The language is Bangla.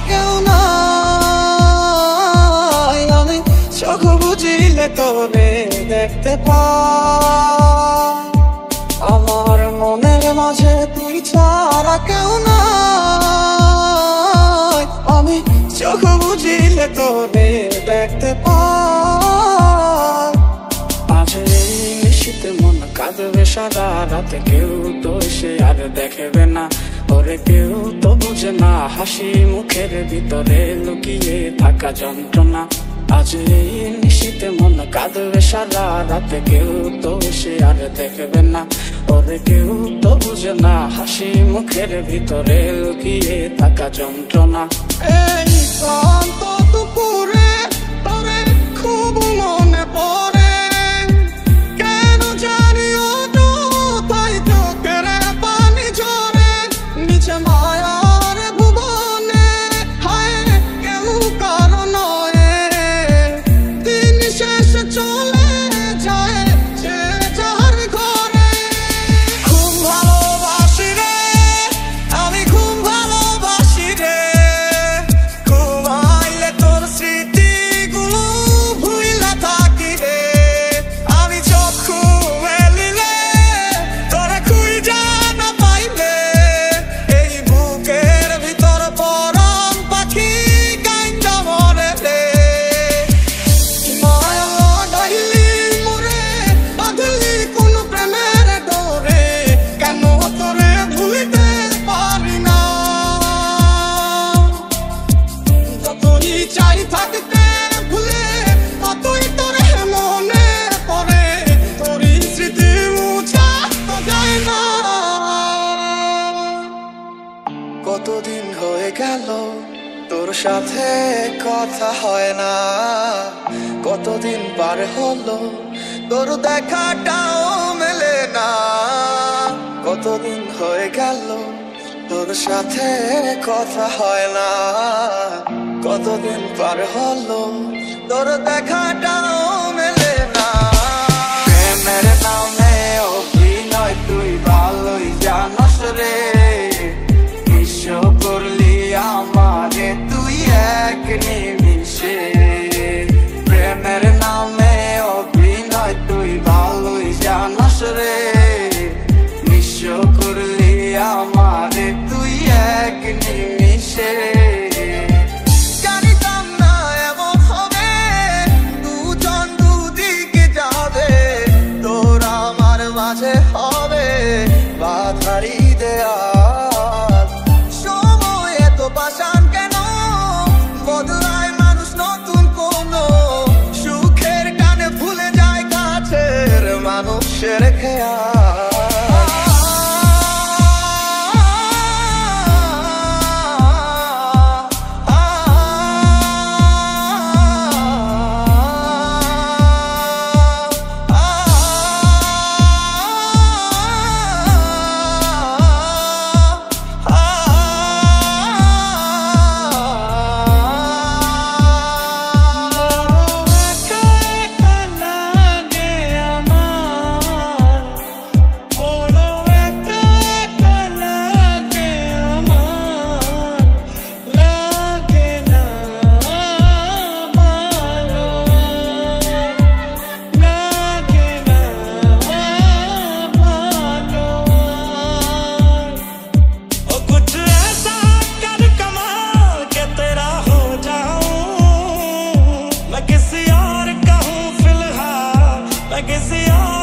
কেউ নাই। আমি চোখ বুঝিলে তোরে দেখতে পাই, আমার মনের মাঝে তুই ছাড়া কেউ নাই। আমি চোখ বুঝিলে তোরে দেখতে পাই। আজ এই নিশীথে মন কাঁদবে সারা রাতে, কেউ তো সে আর দেখবে না, ওরে কেউ তো বুঝে না হাসি মুখের ভিতরে লুকিয়ে থাকা যন্ত্রণা। আজ এই নিশীথে মন কাঁদবে সারা রাতে, কেউ তো সে আর দেখবে না, ওরে কেউ তো বুঝে না হাসি মুখের ভিতরে লুকিয়ে থাকা যন্ত্রণা। এই শান্ত দুপুরে তোরে খুব মনে পড়ে, কেন জানিও তো তাই চোখের পানি ঝরে। নিচে মায়ার ভুবনে হায় কেউ কারো নয়, দিন শেষে চলে যায় যে যার ঘরে। খুব ভালোবাসি রে, আমি খুব ভালোবাসি রে, ঘুমাইলে তোর স্মৃতিগুলো ভুইলা থাকি রে। আমি চক্ষু মেলিলে তোরে খুঁজা না পাইলে, এই বুকের ভিতর পরাণ পাখি কাইন্দা মরে রে। মায়া লাগাইলি মোরে, বাঁধলি কোন প্রেমের ডোরে, কেন তোরে ভুলিতে পারি না। যতই চাই থাকতে ভুলে, ততই তোরে মনে পড়ে, তোরই স্মৃতি মুছা তো যায় না। কতদিন হয়ে গেল তোর সাথে কথা হয় না, কতদিন পার হলো তোর দেখাটাও মেলে না। কতদিন হয়ে গেল তোর সাথে কথা হয় না, কতদিন পার হলো তোর দেখাটাও মেলে না। প্রেমের নামে অভিনয় তুই ভালোই জানস রে, বিশ্ব করলি আমারে তুই এক নিমিষে। প্রেমের নামে অভিনয় তুই ভালোই জানস রে, বিশ্ব করলি আমারে তুই এক নিমিষে। জানিতাম না এমন হবে, দুজন দুদিকে যাবে, তোর আমার মাঝে হবে বাধারি দেয়াল। সময় এত পাষাণ কেন, বদলায় মানুষ নতুন কোনো, সুখের টানে ভুলে যায় কাছের মানুষের খেয়াল। किसी और